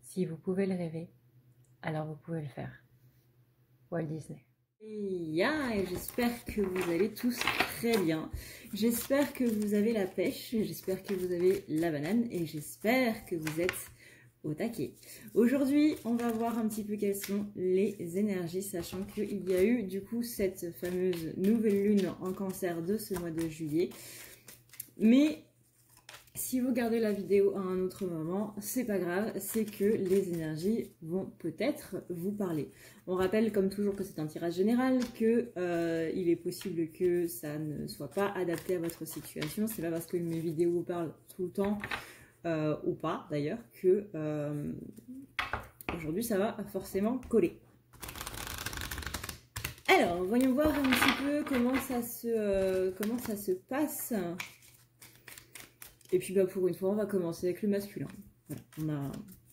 Si vous pouvez le rêver, alors vous pouvez le faire. Walt Disney. Et j'espère que vous allez tous très bien. J'espère que vous avez la pêche, j'espère que vous avez la banane et j'espère que vous êtes au taquet. Aujourd'hui, on va voir un petit peu quelles sont les énergies, sachant qu'il y a eu du coup cette fameuse nouvelle lune en cancer de ce mois de juillet. Mais si vous regardez la vidéo à un autre moment, c'est pas grave, c'est que les énergies vont peut-être vous parler. On rappelle comme toujours que c'est un tirage général, que il est possible que ça ne soit pas adapté à votre situation. C'est pas parce que mes vidéos vous parlent tout le temps, ou pas d'ailleurs, que aujourd'hui ça va forcément coller. Alors, voyons voir un petit peu comment ça se passe. Et puis bah, pour une fois, on va commencer avec le masculin. Voilà, on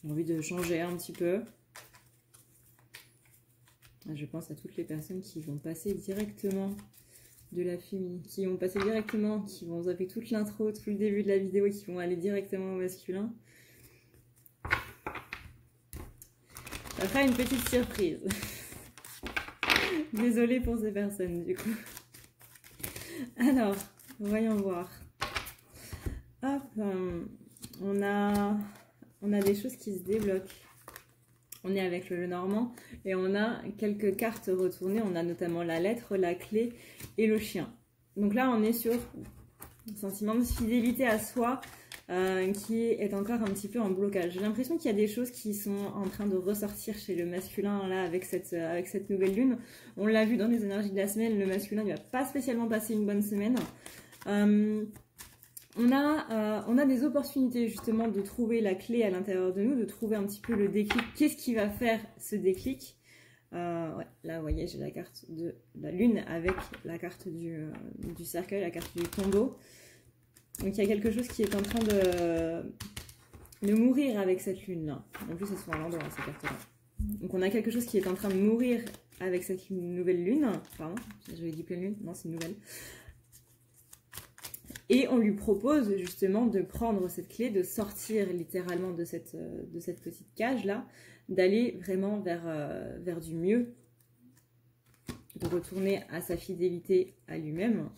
a envie de changer un petit peu. Je pense à toutes les personnes qui vont passer directement de la féminine, qui vont zapper toute l'intro, tout le début de la vidéo et qui vont aller directement au masculin. Ça fera une petite surprise. Désolée pour ces personnes du coup. Alors, voyons voir. Hop, on a des choses qui se débloquent. On est avec le Normand et on a quelques cartes retournées. On a notamment la lettre, la clé et le chien. Donc là, on est sur un sentiment de fidélité à soi qui est encore un petit peu en blocage. J'ai l'impression qu'il y a des choses qui sont en train de ressortir chez le masculin là avec cette nouvelle lune. On l'a vu dans les énergies de la semaine, le masculin ne va pas spécialement passer une bonne semaine. On a des opportunités justement de trouver la clé à l'intérieur de nous, de trouver un petit peu le déclic. Qu'est-ce qui va faire ce déclic? Ouais, là, vous voyez, j'ai la carte de la lune avec la carte du cercueil, la carte du tombeau. Donc, il y a quelque chose qui est en train de mourir avec cette lune-là. En plus, elles sont à l'endroit, ces cartes-là. Donc, on a quelque chose qui est en train de mourir avec cette nouvelle lune. Pardon, j'avais dit pleine lune. Non, c'est une nouvelle. Et on lui propose justement de prendre cette clé, de sortir littéralement de cette petite cage-là, d'aller vraiment vers du mieux, de retourner à sa fidélité à lui-même.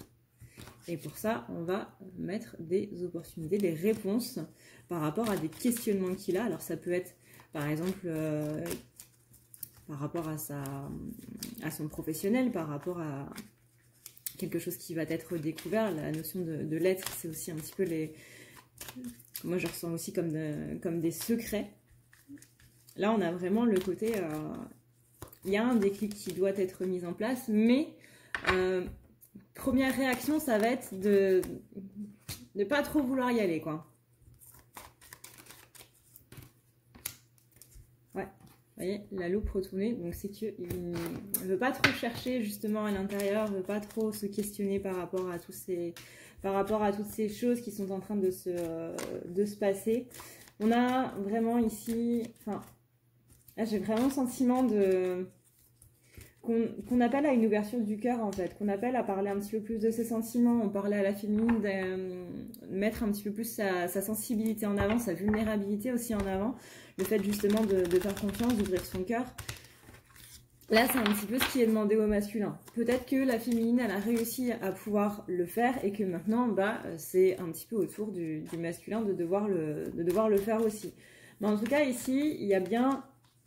Et pour ça, on va mettre des opportunités, des réponses par rapport à des questionnements qu'il a. Alors ça peut être, par exemple, par rapport à son professionnel, par rapport à quelque chose qui va être découvert. La notion de l'être, c'est aussi un petit peu moi je ressens aussi comme des secrets. Là on a vraiment le côté il y a un déclic qui doit être mis en place, mais première réaction ça va être de ne pas trop vouloir y aller quoi. Vous voyez, la loupe retournée, donc c'est qu'il ne veut pas trop chercher justement à l'intérieur, ne veut pas trop se questionner par rapport à toutes ces choses qui sont en train de se passer. On a vraiment ici, enfin, là j'ai vraiment le sentiment qu'on appelle à une ouverture du cœur en fait, qu'on appelle à parler un petit peu plus de ses sentiments, on parlait à la féminine de mettre un petit peu plus sa sensibilité en avant, sa vulnérabilité aussi en avant, le fait justement de faire confiance, d'ouvrir son cœur. Là c'est un petit peu ce qui est demandé au masculin. Peut-être que la féminine elle a réussi à pouvoir le faire et que maintenant bah, c'est un petit peu au tour du masculin de devoir le faire aussi. Mais en tout cas ici il y a bien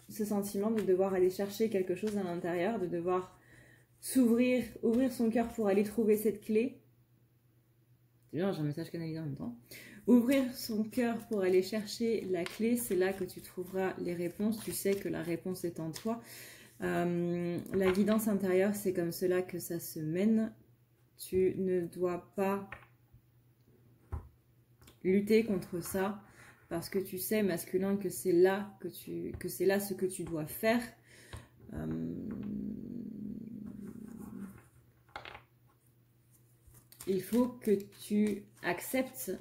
ce sentiment de devoir aller chercher quelque chose à l'intérieur, de devoir s'ouvrir, ouvrir son cœur pour aller trouver cette clé. C'est bien, j'ai un message canalisé en même temps. Ouvrir son cœur pour aller chercher la clé, c'est là que tu trouveras les réponses. Tu sais que la réponse est en toi. La guidance intérieure, c'est comme cela que ça se mène. Tu ne dois pas lutter contre ça. Parce que tu sais, masculin, que c'est là ce que tu dois faire. Il faut que tu acceptes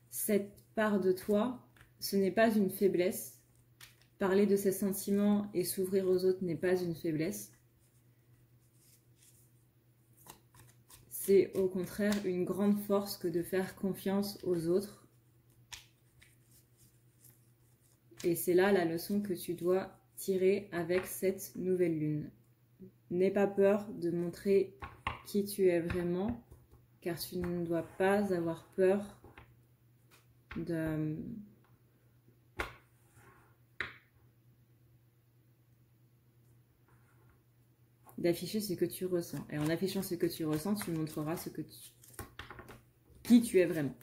cette part de toi. Ce n'est pas une faiblesse. Parler de ses sentiments et s'ouvrir aux autres n'est pas une faiblesse. C'est au contraire une grande force que de faire confiance aux autres. Et c'est là la leçon que tu dois tirer avec cette nouvelle lune. N'aie pas peur de montrer qui tu es vraiment, car tu ne dois pas avoir peur d'afficher ce que tu ressens. Et en affichant ce que tu ressens, tu montreras qui tu es vraiment.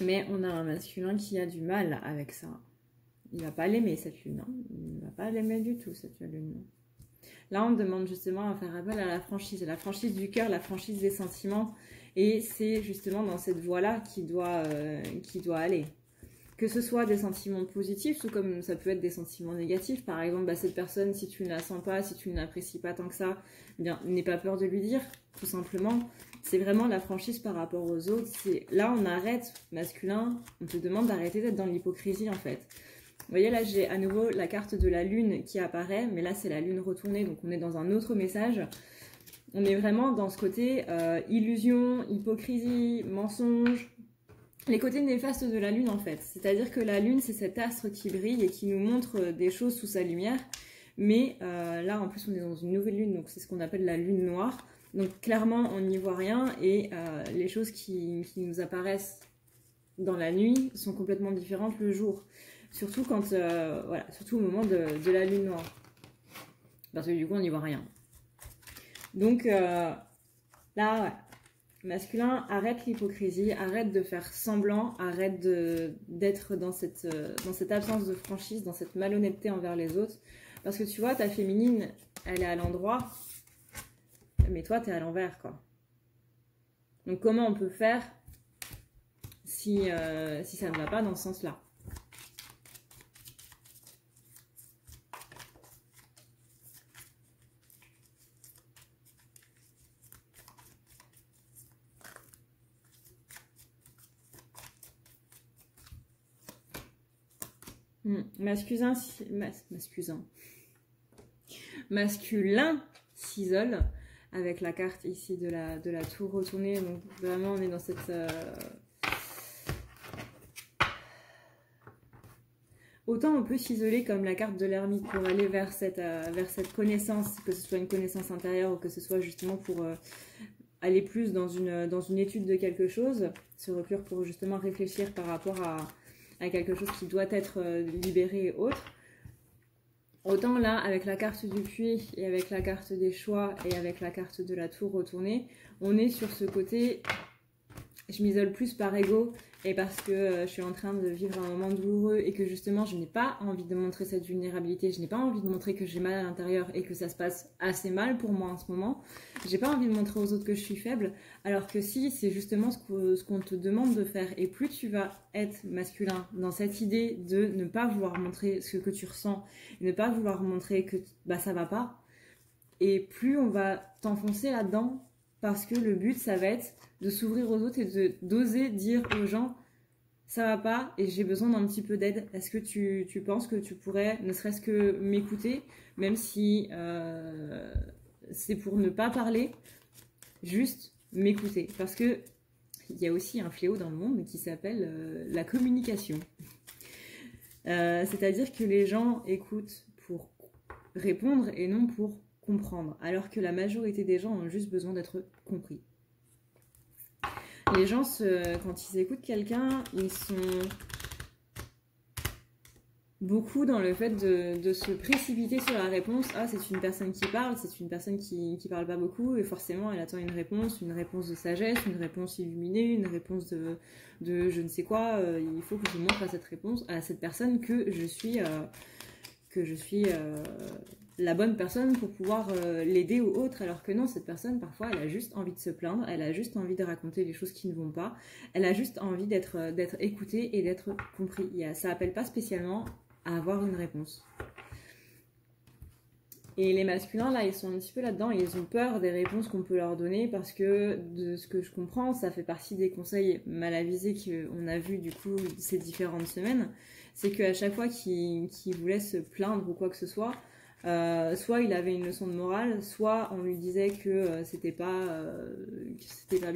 Mais on a un masculin qui a du mal avec ça. Il va pas l'aimer cette lune. Hein. Il va pas l'aimer du tout cette lune. Là, on demande justement à faire appel à la franchise du cœur, la franchise des sentiments. Et c'est justement dans cette voie-là qu'il doit aller. Que ce soit des sentiments positifs, ou comme ça peut être des sentiments négatifs. Par exemple, cette personne, si tu ne la sens pas, si tu ne l'apprécies pas tant que ça, eh bien, n'aie pas peur de lui dire, tout simplement. C'est vraiment la franchise par rapport aux autres. Là, on arrête, masculin, on te demande d'arrêter d'être dans l'hypocrisie, en fait. Vous voyez, là, j'ai à nouveau la carte de la lune qui apparaît, mais là, c'est la lune retournée, donc on est dans un autre message. On est vraiment dans ce côté illusion, hypocrisie, mensonge, les côtés néfastes de la lune, en fait. C'est-à-dire que la lune, c'est cet astre qui brille et qui nous montre des choses sous sa lumière. Mais là, en plus, on est dans une nouvelle lune, donc c'est ce qu'on appelle la lune noire. Donc, clairement, on n'y voit rien et les choses qui nous apparaissent dans la nuit sont complètement différentes le jour. Surtout quand, surtout au moment de la lune noire. Parce que du coup, on n'y voit rien. Donc, là, ouais. Masculin, arrête l'hypocrisie, arrête de faire semblant, arrête d'être dans cette absence de franchise, dans cette malhonnêteté envers les autres. Parce que tu vois, ta féminine, elle est à l'endroit, mais toi, t'es à l'envers, quoi. Donc, comment on peut faire si ça ne va pas dans ce sens-là? Masculin s'isole avec la carte ici de la tour retournée. Donc vraiment on est dans cette autant on peut s'isoler comme la carte de l'ermite pour aller vers cette connaissance, que ce soit une connaissance intérieure ou que ce soit justement pour aller plus dans une étude de quelque chose, se reclure pour justement réfléchir par rapport à quelque chose qui doit être libéré et autre. Autant là, avec la carte du puits et avec la carte des choix et avec la carte de la tour retournée, on est sur ce côté, je m'isole plus par ego et parce que je suis en train de vivre un moment douloureux et que justement je n'ai pas envie de montrer cette vulnérabilité, je n'ai pas envie de montrer que j'ai mal à l'intérieur et que ça se passe assez mal pour moi en ce moment, j'ai pas envie de montrer aux autres que je suis faible, alors que si c'est justement ce qu'on te demande de faire, et plus tu vas être masculin dans cette idée de ne pas vouloir montrer ce que tu ressens, ne pas vouloir montrer que ça va pas, et plus on va t'enfoncer là-dedans, parce que le but ça va être de s'ouvrir aux autres et d'oser dire aux gens ça va pas et j'ai besoin d'un petit peu d'aide. Est-ce que tu penses que tu pourrais ne serait-ce que m'écouter, même si c'est pour ne pas parler, juste m'écouter, parce que il y a aussi un fléau dans le monde qui s'appelle la communication. C'est-à-dire que les gens écoutent pour répondre et non pour comprendre, alors que la majorité des gens ont juste besoin d'être compris. Les gens, quand ils écoutent quelqu'un, ils sont beaucoup dans le fait de se précipiter sur la réponse. Ah, c'est une personne qui parle, c'est une personne qui parle pas beaucoup, et forcément elle attend une réponse de sagesse, une réponse illuminée, une réponse de je ne sais quoi. Il faut que je montre à cette personne que je suis la bonne personne pour pouvoir l'aider ou autre, alors que non, cette personne, parfois, elle a juste envie de se plaindre, elle a juste envie de raconter les choses qui ne vont pas, elle a juste envie d'être écoutée et d'être compris. Ça appelle pas spécialement à avoir une réponse. Et les masculins, là, ils sont un petit peu là-dedans, et ils ont peur des réponses qu'on peut leur donner, parce que, de ce que je comprends, ça fait partie des conseils mal avisés qu'on a vus, du coup, ces différentes semaines, c'est qu'à chaque fois qu'il voulait se plaindre ou quoi que ce soit, soit il avait une leçon de morale, soit on lui disait que c'était pas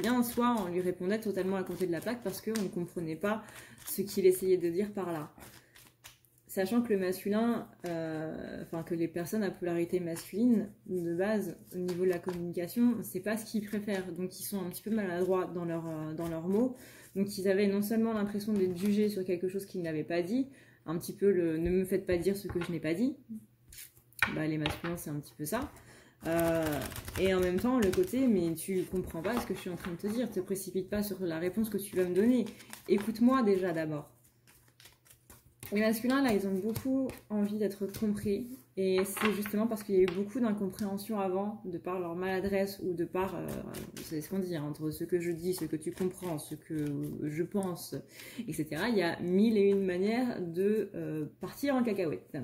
bien, soit on lui répondait totalement à côté de la plaque parce qu'on ne comprenait pas ce qu'il essayait de dire par là. Sachant que le masculin, enfin que les personnes à polarité masculine, de base, au niveau de la communication, c'est pas ce qu'ils préfèrent. Donc ils sont un petit peu maladroits dans leurs mots. Donc ils avaient non seulement l'impression d'être jugés sur quelque chose qu'ils n'avaient pas dit, un petit peu le ne me faites pas dire ce que je n'ai pas dit. Bah, les masculins, c'est un petit peu ça. Et en même temps, le côté, mais tu comprends pas ce que je suis en train de te dire, te précipite pas sur la réponse que tu vas me donner. Écoute-moi déjà d'abord. Les masculins, là, ils ont beaucoup envie d'être compris. Et c'est justement parce qu'il y a eu beaucoup d'incompréhension avant, de par leur maladresse ou de par, c'est ce qu'on dit, hein, entre ce que je dis, ce que tu comprends, ce que je pense, etc. Il y a mille et une manières de partir en cacahuète.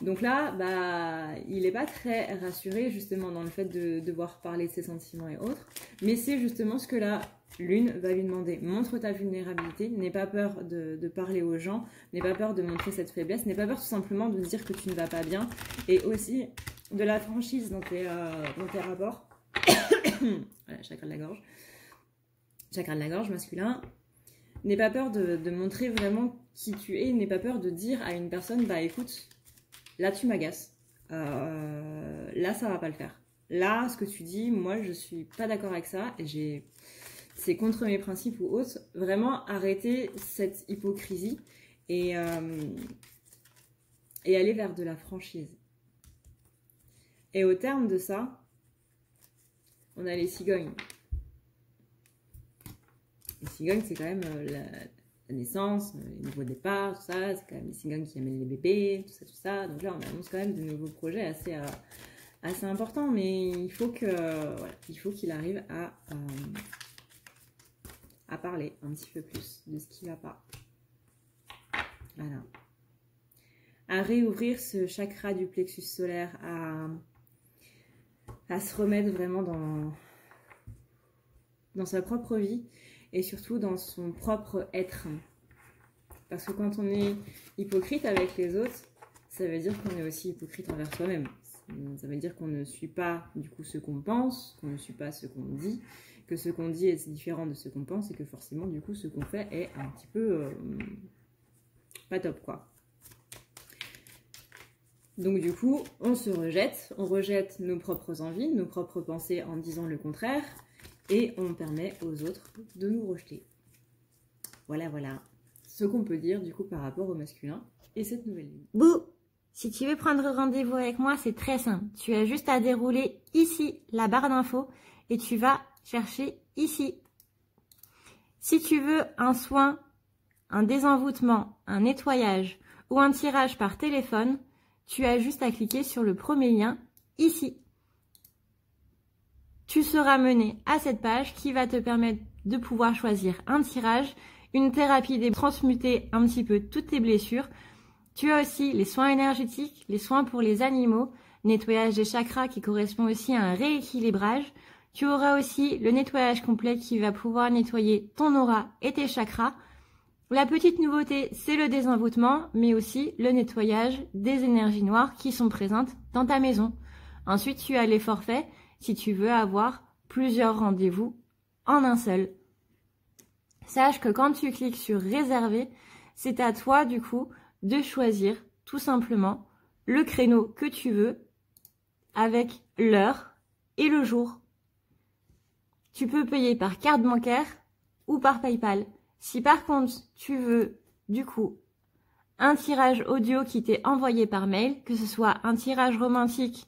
Donc là, bah, il n'est pas très rassuré justement dans le fait de devoir parler de ses sentiments et autres. Mais c'est justement ce que la lune va lui demander. Montre ta vulnérabilité, n'aie pas peur de parler aux gens, n'aie pas peur de montrer cette faiblesse, n'aie pas peur tout simplement de dire que tu ne vas pas bien. Et aussi de la franchise dans tes rapports. Voilà, chakra de la gorge. Chakra de la gorge masculin. N'aie pas peur de montrer vraiment qui tu es, n'aie pas peur de dire à une personne, bah écoute, là tu m'agaces, là ça va pas le faire. Là, ce que tu dis, moi je suis pas d'accord avec ça, et c'est contre mes principes ou autres. Vraiment arrêter cette hypocrisie et aller vers de la franchise. Et au terme de ça, on a les cigognes. Les cigognes, c'est quand même la naissance, les nouveaux départs, tout ça. C'est quand même les cigognes qui amènent les bébés, tout ça. Donc là, on annonce quand même de nouveaux projets assez importants. Mais il faut qu'il arrive à parler un petit peu plus de ce qui ne va pas. Voilà. À réouvrir ce chakra du plexus solaire, à se remettre vraiment dans sa propre vie et surtout dans son propre être. Parce que quand on est hypocrite avec les autres, ça veut dire qu'on est aussi hypocrite envers soi-même. Ça veut dire qu'on ne suit pas du coup ce qu'on pense, qu'on ne suit pas ce qu'on dit, que ce qu'on dit est différent de ce qu'on pense et que forcément du coup ce qu'on fait est un petit peu pas top quoi. Donc du coup on se rejette, on rejette nos propres envies, nos propres pensées en disant le contraire et on permet aux autres de nous rejeter. Voilà ce qu'on peut dire du coup par rapport au masculin et cette nouvelle ligne. Bouh! Si tu veux prendre rendez-vous avec moi, c'est très simple. Tu as juste à dérouler ici la barre d'infos et tu vas chercher ici. Si tu veux un soin, un désenvoûtement, un nettoyage ou un tirage par téléphone, tu as juste à cliquer sur le premier lien ici. Tu seras mené à cette page qui va te permettre de pouvoir choisir un tirage, une thérapie, transmuter un petit peu toutes tes blessures. Tu as aussi les soins énergétiques, les soins pour les animaux, nettoyage des chakras qui correspond aussi à un rééquilibrage. Tu auras aussi le nettoyage complet qui va pouvoir nettoyer ton aura et tes chakras. La petite nouveauté, c'est le désenvoûtement, mais aussi le nettoyage des énergies noires qui sont présentes dans ta maison. Ensuite, tu as les forfaits si tu veux avoir plusieurs rendez-vous en un seul. Sache que quand tu cliques sur réserver, c'est à toi du coup de choisir tout simplement le créneau que tu veux avec l'heure et le jour. Tu peux payer par carte bancaire ou par PayPal. Si par contre tu veux du coup un tirage audio qui t'est envoyé par mail, que ce soit un tirage romantique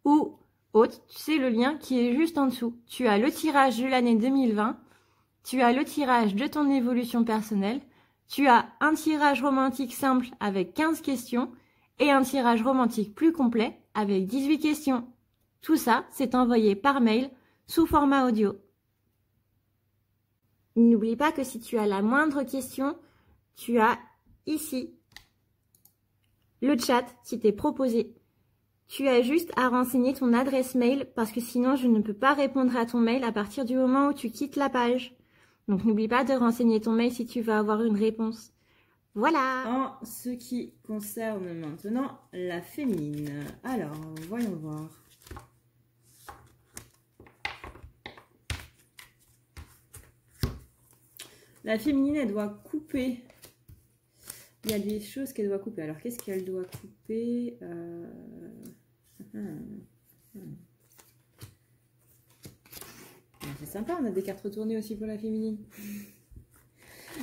ou autre, c'est le lien qui est juste en dessous. Tu as le tirage de l'année 2020, tu as le tirage de ton évolution personnelle, tu as un tirage romantique simple avec 15 questions et un tirage romantique plus complet avec 18 questions. Tout ça, c'est envoyé par mail sous format audio. N'oublie pas que si tu as la moindre question, tu as ici le chat qui t'est proposé. Tu as juste à renseigner ton adresse mail parce que sinon je ne peux pas répondre à ton mail à partir du moment où tu quittes la page. Donc n'oublie pas de renseigner ton mail si tu veux avoir une réponse. Voilà. En ce qui concerne maintenant la féminine. Alors, voyons voir. La féminine, elle doit couper Il y a des choses qu'elle doit couper. Alors, qu'est-ce qu'elle doit couper C'est sympa, on a des cartes retournées aussi pour la féminine.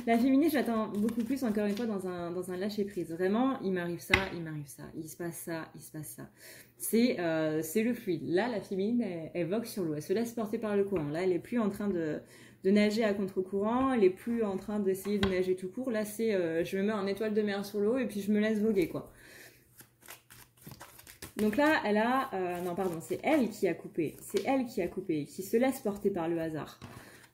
La féminine, j'attends beaucoup plus, encore une fois, dans un lâcher-prise. Vraiment, il m'arrive ça, il se passe ça, il se passe ça. C'est le fluide. Là, la féminine, elle vogue sur l'eau, elle se laisse porter par le courant. Là, elle n'est plus en train de nager à contre-courant, elle n'est plus en train d'essayer de nager tout court. Là, c'est je me mets en étoile de mer sur l'eau et puis je me laisse voguer, quoi. Donc là, elle a... non, pardon, c'est elle qui a coupé. C'est elle qui a coupé, qui se laisse porter par le hasard.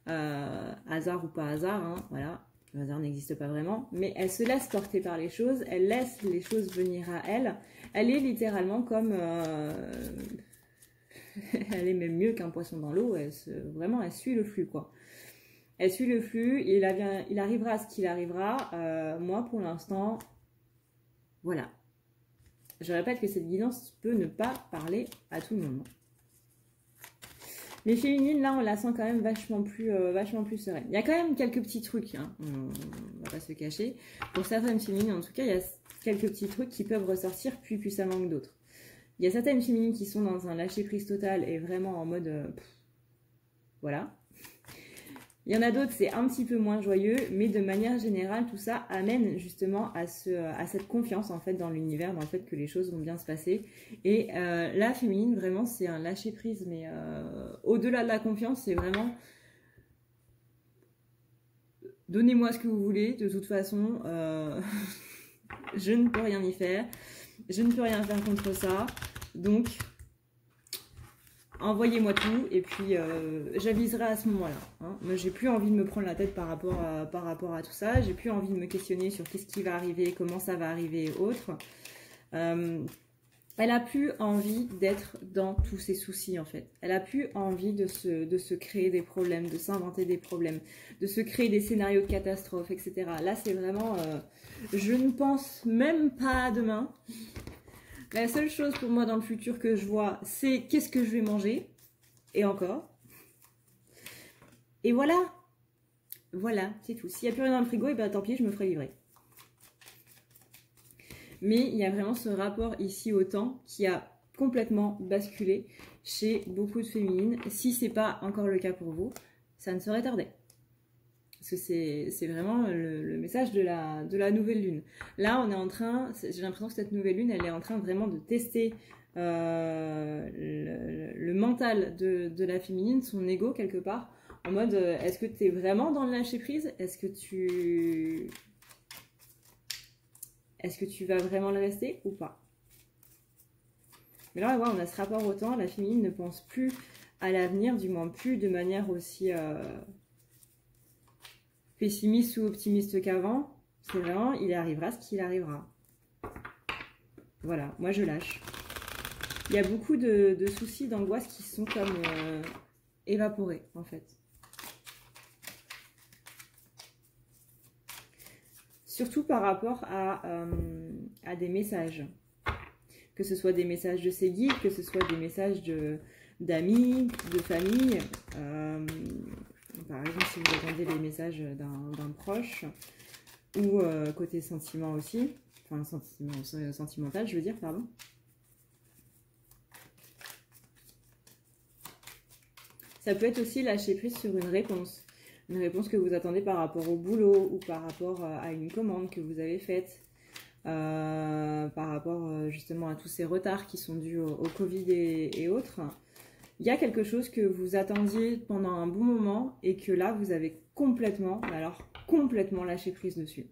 Hasard ou pas hasard, hein, voilà. Le hasard n'existe pas vraiment. Mais elle se laisse porter par les choses. Elle laisse les choses venir à elle. Elle est littéralement comme... elle est même mieux qu'un poisson dans l'eau. Vraiment, elle suit le flux, quoi. Elle suit le flux. Il arrivera ce qu'il arrivera. Moi, pour l'instant, voilà. Je répète que cette guidance peut ne pas parler à tout le monde. Les féminines, là, on la sent quand même vachement plus sereine. Il y a quand même quelques petits trucs, hein, on va pas se cacher. Pour certaines féminines, en tout cas, il y a quelques petits trucs qui peuvent ressortir, puis ça manque d'autres. Il y a certaines féminines qui sont dans un lâcher-prise total et vraiment en mode... voilà. Il y en a d'autres, c'est un petit peu moins joyeux, mais de manière générale, tout ça amène justement à cette confiance en fait dans l'univers, dans le fait que les choses vont bien se passer. Et la féminine, vraiment, c'est un lâcher-prise, mais au-delà de la confiance, c'est vraiment donnez-moi ce que vous voulez, de toute façon, je ne peux rien y faire, je ne peux rien faire contre ça, donc... envoyez-moi tout et puis j'aviserai à ce moment-là. Hein. Moi, j'ai plus envie de me prendre la tête par rapport à tout ça. J'ai plus envie de me questionner sur qu'est-ce qui va arriver, comment ça va arriver et autres. Elle a plus envie d'être dans tous ces soucis en fait. Elle a plus envie de se créer des problèmes, de s'inventer des problèmes, de se créer des scénarios de catastrophe, etc. Là, c'est vraiment... je ne pense même pas à demain. La seule chose pour moi dans le futur que je vois, c'est qu'est-ce que je vais manger. Et encore. Et voilà. Voilà, c'est tout. S'il n'y a plus rien dans le frigo, et ben tant pis, je me ferai livrer. Mais il y a vraiment ce rapport ici au temps qui a complètement basculé chez beaucoup de féminines. Si ce n'est pas encore le cas pour vous, ça ne serait tardé. Parce que c'est vraiment le message de la nouvelle lune. Là, on est en train, j'ai l'impression que cette nouvelle lune, elle est en train vraiment de tester le mental de la féminine, son ego quelque part, en mode, est-ce que tu es vraiment dans le lâcher-prise? Est-ce que tu vas vraiment le rester ou pas? Mais là, on a ce rapport au temps, la féminine ne pense plus à l'avenir, du moins plus de manière aussi... pessimiste ou optimiste qu'avant, c'est vraiment, il arrivera ce qu'il arrivera. Voilà, moi je lâche. Il y a beaucoup de soucis, d'angoisse qui sont comme évaporés, en fait. Surtout par rapport à des messages. Que ce soit des messages de ses guides, que ce soit des messages d'amis, de famille. Par exemple, si vous attendez les messages d'un proche, ou côté sentiment aussi, enfin sentimental, je veux dire, pardon. Ça peut être aussi lâcher prise sur une réponse que vous attendez par rapport au boulot, ou par rapport à une commande que vous avez faite, par rapport justement à tous ces retards qui sont dus au Covid et autres. Il y a quelque chose que vous attendiez pendant un bon moment et que là, vous avez complètement, alors complètement lâché prise dessus.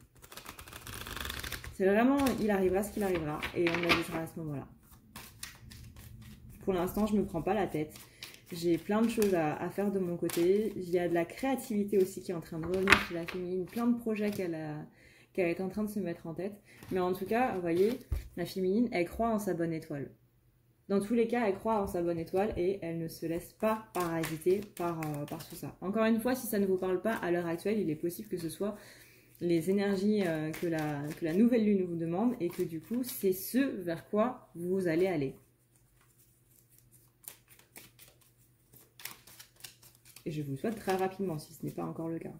C'est vraiment, il arrivera ce qu'il arrivera et on avisera à ce moment-là. Pour l'instant, je ne me prends pas la tête. J'ai plein de choses à faire de mon côté. Il y a de la créativité aussi qui est en train de revenir chez la féminine. Plein de projets qu'elle est en train de se mettre en tête. Mais en tout cas, vous voyez, la féminine, elle croit en sa bonne étoile. Dans tous les cas, elle croit en sa bonne étoile et elle ne se laisse pas parasiter par tout ça. Encore une fois, si ça ne vous parle pas à l'heure actuelle, il est possible que ce soit les énergies que la nouvelle lune vous demande et que du coup, c'est ce vers quoi vous allez aller. Et je vous le souhaite très rapidement, si ce n'est pas encore le cas.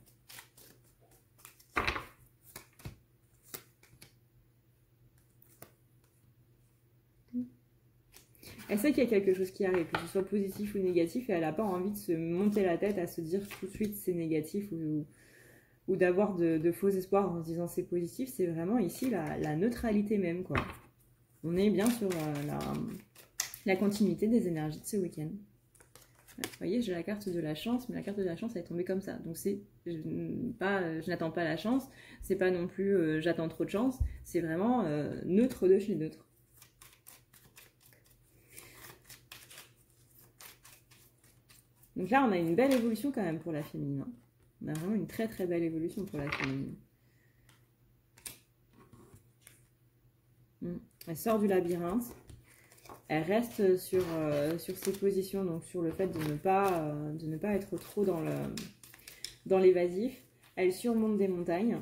Elle sait qu'il y a quelque chose qui arrive, que ce soit positif ou négatif, et elle n'a pas envie de se monter la tête à se dire tout de suite c'est négatif ou d'avoir de faux espoirs en se disant c'est positif. C'est vraiment ici la neutralité même, quoi. On est bien sur la continuité des énergies de ce week-end. Ouais, vous voyez, j'ai la carte de la chance, mais la carte de la chance elle est tombée comme ça. Donc je n'attends pas la chance, c'est pas non plus j'attends trop de chance, c'est vraiment neutre de chez neutre. Donc là, on a une belle évolution quand même pour la féminine. Hein. On a vraiment une très très belle évolution pour la féminine. Elle sort du labyrinthe. Elle reste sur ses positions, donc sur le fait de ne pas être trop dans l'évasif. Elle surmonte des montagnes.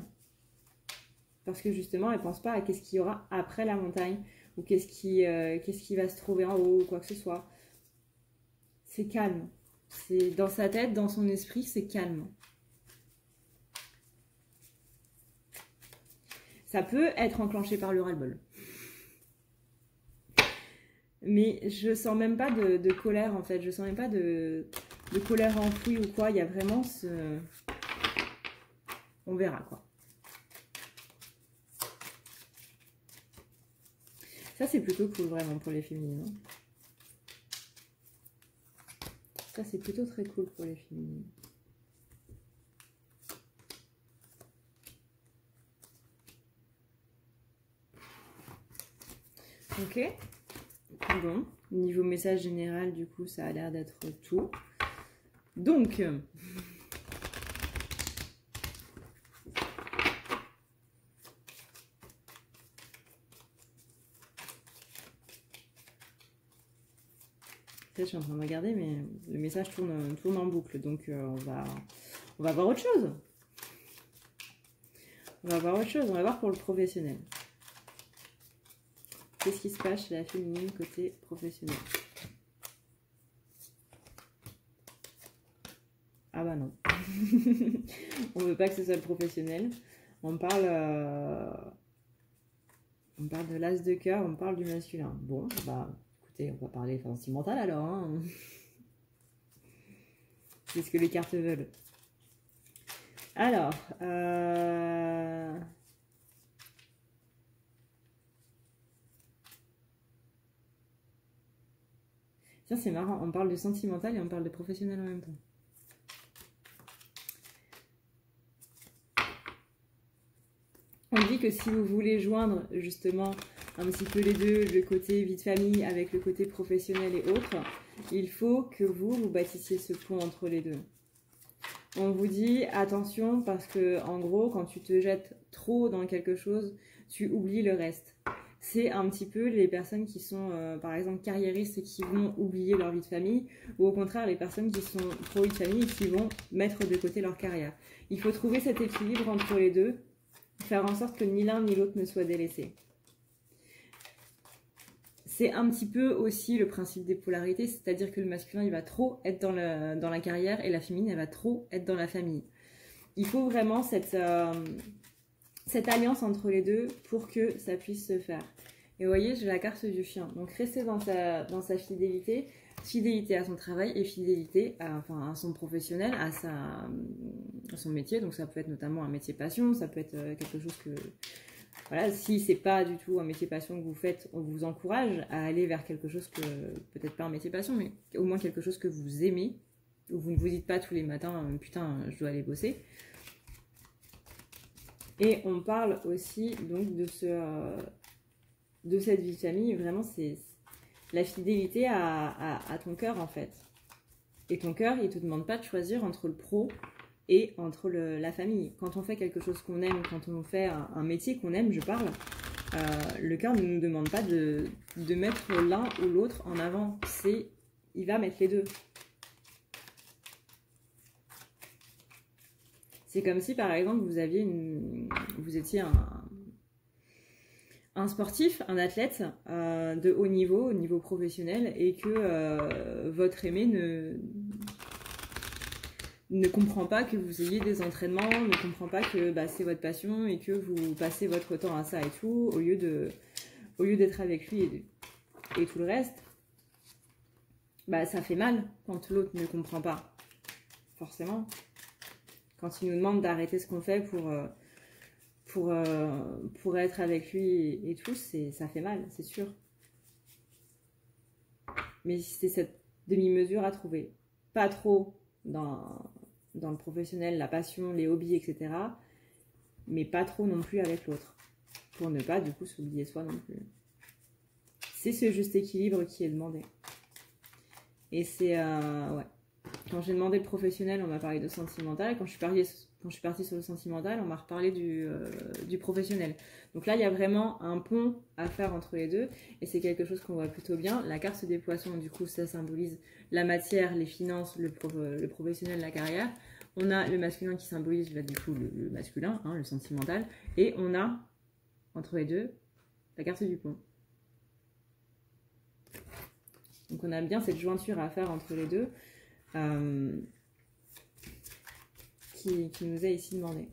Parce que justement, elle ne pense pas à qu'est-ce qu'il y aura après la montagne. Ou qu'est-ce qui va se trouver en haut, ou quoi que ce soit. C'est calme. C'est dans sa tête, dans son esprit, c'est calme. Ça peut être enclenché par le ras-le-bol. Mais je sens même pas de colère, en fait. Je sens même pas de colère enfouie ou quoi. Il y a vraiment ce... On verra, quoi. Ça, c'est plutôt cool, vraiment, pour les féminines. Hein. Ça, c'est plutôt très cool pour les féminines. Ok. Bon. Niveau message général, du coup, ça a l'air d'être tout. Donc... Je suis en train de regarder, mais le message tourne en boucle. Donc, on va voir autre chose. On va voir pour le professionnel. Qu'est-ce qui se passe chez la féminine côté professionnel? Ah bah non. On veut pas que ce soit le professionnel. On parle de l'as de cœur, on parle du masculin. Bon, bah... on va parler sentimental alors. Hein. C'est ce que les cartes veulent. Alors, tiens, c'est marrant. On parle de sentimental et on parle de professionnel en même temps. On dit que si vous voulez joindre justement un petit peu les deux, le côté vie de famille avec le côté professionnel et autres, il faut que vous bâtissiez ce pont entre les deux. On vous dit attention parce que en gros, quand tu te jettes trop dans quelque chose, tu oublies le reste. C'est un petit peu les personnes qui sont, par exemple, carriéristes et qui vont oublier leur vie de famille, ou au contraire, les personnes qui sont pro vie de famille et qui vont mettre de côté leur carrière. Il faut trouver cet équilibre entre les deux, faire en sorte que ni l'un ni l'autre ne soit délaissé. C'est un petit peu aussi le principe des polarités, c'est-à-dire que le masculin, il va trop être dans la carrière et la féminine, elle va trop être dans la famille. Il faut vraiment cette alliance entre les deux pour que ça puisse se faire. Et vous voyez, j'ai la carte du chien. Donc, rester dans sa fidélité, fidélité à son travail et fidélité à son professionnel, à son métier. Donc, ça peut être notamment un métier passion, ça peut être quelque chose que... Voilà, si c'est pas du tout un métier passion que vous faites, on vous encourage à aller vers quelque chose que, peut-être pas un métier passion, mais au moins quelque chose que vous aimez, où vous ne vous dites pas tous les matins, putain, je dois aller bosser. Et on parle aussi donc de cette vie de famille, vraiment c'est la fidélité à ton cœur en fait. Et ton cœur, il te demande pas de choisir entre le pro et entre la famille. Quand on fait quelque chose qu'on aime, quand on fait un métier qu'on aime, je parle, le cœur ne nous demande pas de mettre l'un ou l'autre en avant. Il va mettre les deux. C'est comme si, par exemple, vous étiez un sportif, un athlète de haut niveau, au niveau professionnel, et que votre aimé ne comprend pas que vous ayez des entraînements, ne comprend pas que c'est votre passion et que vous passez votre temps à ça et tout, au lieu d'être avec lui et tout le reste. bah, ça fait mal quand l'autre ne comprend pas, forcément. Quand il nous demande d'arrêter ce qu'on fait pour être avec lui et tout, ça fait mal, c'est sûr. Mais c'est cette demi-mesure à trouver. Pas trop dans le professionnel, la passion, les hobbies, etc. Mais pas trop non plus avec l'autre. Pour ne pas, du coup, s'oublier soi non plus. C'est ce juste équilibre qui est demandé. Et c'est... ouais. Quand j'ai demandé le professionnel, on m'a parlé de sentimental. Quand je suis partie sur le sentimental, on m'a reparlé du professionnel. Donc là, il y a vraiment un pont à faire entre les deux. Et c'est quelque chose qu'on voit plutôt bien. La carte des poissons, du coup, ça symbolise la matière, les finances, le professionnel, la carrière. On a le masculin qui symbolise, bah, du coup, le masculin, hein, le sentimental. Et on a, entre les deux, la carte du pont. Donc on a bien cette jointure à faire entre les deux. Qui nous est ici demandé.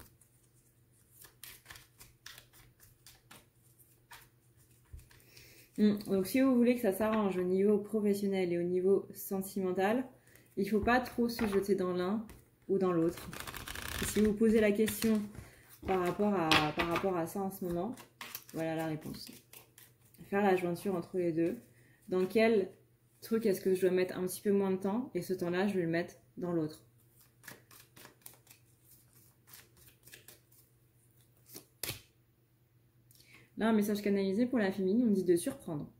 Donc si vous voulez que ça s'arrange au niveau professionnel et au niveau sentimental, il ne faut pas trop se jeter dans l'un ou dans l'autre. Si vous posez la question par rapport à ça en ce moment, voilà la réponse. Faire la jointure entre les deux. Dans quel truc est-ce que je dois mettre un petit peu moins de temps et ce temps-là, je vais le mettre dans l'autre. Là, un message canalisé pour la féminine, on me dit de surprendre.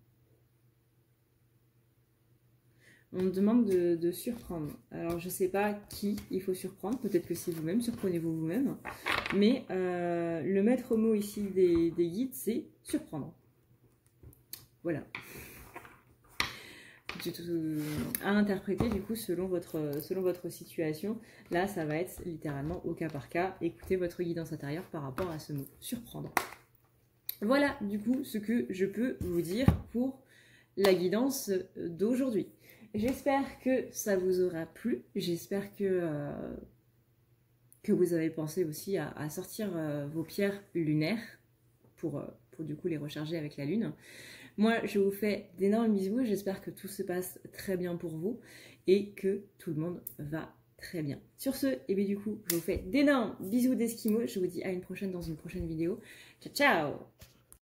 On me demande de surprendre. Alors, je ne sais pas qui il faut surprendre. Peut-être que c'est vous-même, surprenez-vous vous-même. Mais le maître mot ici des guides, c'est surprendre. Voilà. À interpréter du coup selon votre situation. Là, ça va être littéralement au cas par cas. Écoutez votre guidance intérieure par rapport à ce mot, surprendre. Voilà du coup ce que je peux vous dire pour la guidance d'aujourd'hui. J'espère que ça vous aura plu. J'espère que vous avez pensé aussi à sortir vos pierres lunaires pour du coup les recharger avec la lune. Moi, je vous fais d'énormes bisous. J'espère que tout se passe très bien pour vous et que tout le monde va très bien. Sur ce, et bien du coup, je vous fais d'énormes bisous d'Esquimaux. Je vous dis à une prochaine dans une prochaine vidéo. Ciao, ciao!